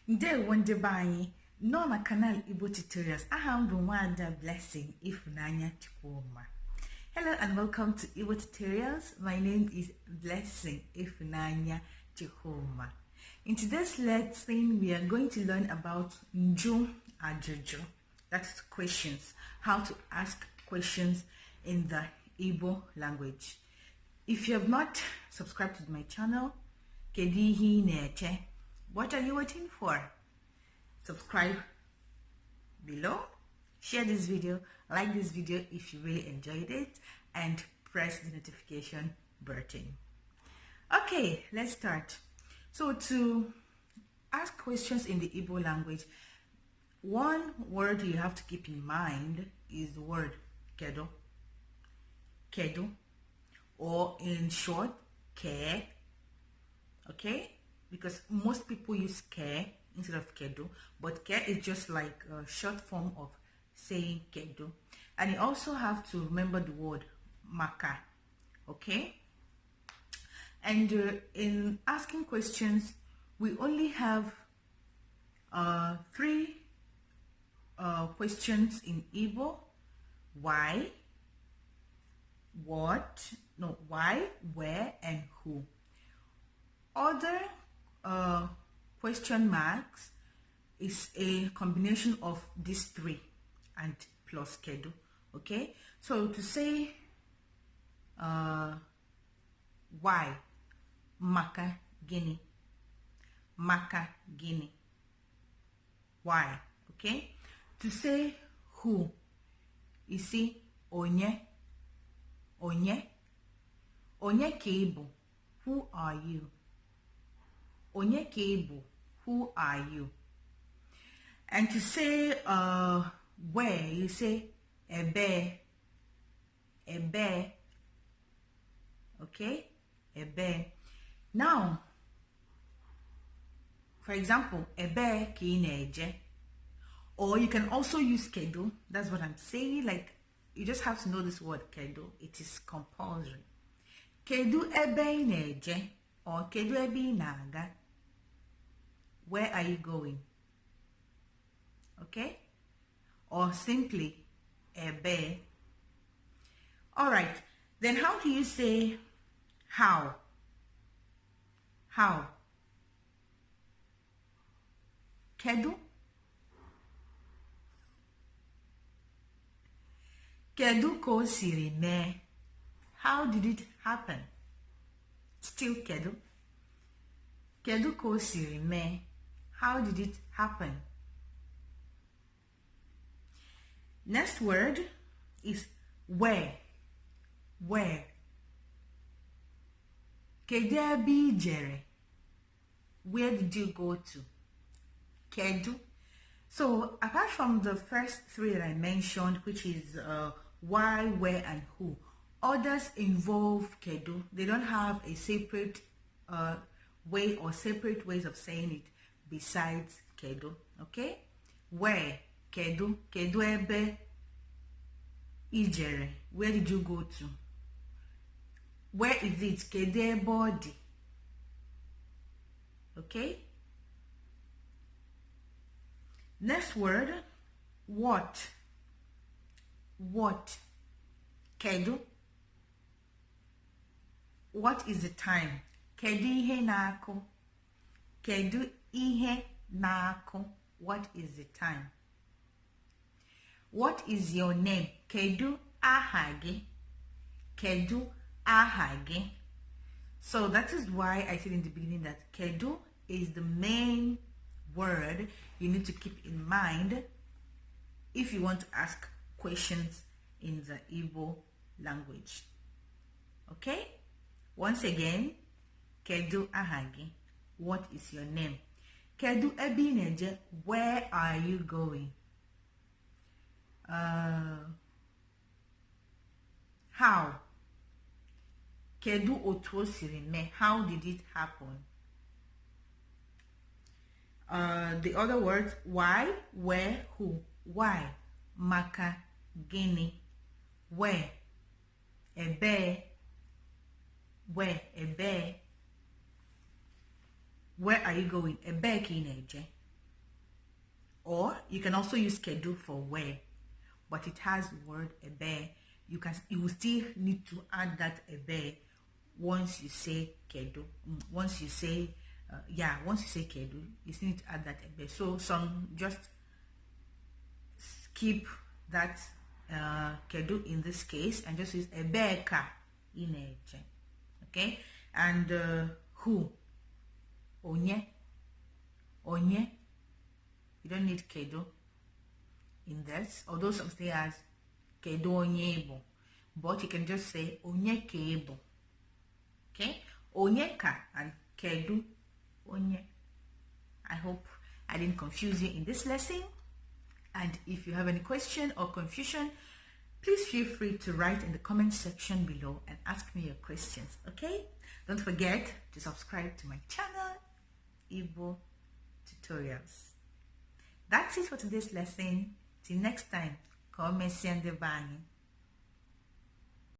Ndewo ndị be anyị nọ na kanal Igbo Tutorials. Aha m bụ Nwada Blessing Ifunanya Chukwuma. Hello and welcome to Igbo Tutorials. My name is Blessing Ifunanya Chukwuma. In today's lesson, we are going to learn about ajụjụ. That's questions. How to ask questions in the Igbo language. If you have not subscribed to my channel, kedu ihe na-eche? What are you waiting for? Subscribe below, share this video, like this video if you really enjoyed it, and press the notification button. Okay, let's start. So to ask questions in the Igbo language, one word you have to keep in mind is the word kedu. Kedu, or in short, ke. Okay? Because most people use ke instead of kedu, but ke is just like a short form of saying kedu. And you also have to remember the word maka. Okay? And in asking questions, we only have three questions in Igbo: why, what, no, why, where, and who. Other question marks is a combination of these three and plus kedu. Okay, so to say why, maka gini, why. Okay, to say who, you see onye keibu, who are you? Onye keibu, who are you? And to say where, you say ebe. Okay, ebe. Now, for example, ebe ka ị na-eje, or you can also use kedu. That's what I'm saying. Like, you just have to know this word kedu. It is compulsory. Kedu ebe ị na-eje, or kedu ebe ị na-aga. Where are you going? Okay? Or simply ebe. All right. Then how do you say how? How? Kedu? Kedu ka o siri mee? How did it happen? Still kedu. Kedu ka o siri mee? How did it happen? Next word is where. Where? Kedu ebe I jere? Where did you go to? Kedu. So apart from the first three that I mentioned, which is why, where, and who, others involve kedu. They don't have a separate way or separate ways of saying it besides kedu. Okay? Where? Kedu. Kedu ebe I jere? Where did you go to? Where is it? Kedu ebe ọ dị? Okay? Next word, what? What? Kedu. What is the time? Kedu ihe na-akụ? Kedu ihe na-akụ? What is the time? What is your name? Kedu aha gị? Kedu aha gị? So that is why I said in the beginning that kedu is the main word you need to keep in mind if you want to ask questions in the Igbo language. Okay? Once again, kedu aha gị? What is your name? Kedu ebe ị na-eje? Where are you going? How? Kedu otu o siri mee? How did it happen? The other words, why, where, who. Why? Maka gini. Where? Ebe. Where? Ebe. Where are you going? Ebe ka ị na-eje. Or you can also use kedu for where, but it has the word ebe. You will still need to add that ebe once you say kedu. Once you say kedu, you still need to add that ebe. So some just skip that kedu in this case and just use ebe ka ineche. Okay? And who? Onye. You don't need kedu in this, although some say as kedu onye ibu, but you can just say onye ka ibu. Okay? Onye ka and kedu onye. I hope I didn't confuse you in this lesson. And if you have any question or confusion, please feel free to write in the comment section below and ask me your questions. Okay? Don't forget to subscribe to my channel, Igbo Tutorials. That's it for today's lesson. Till next time, come and see the bang.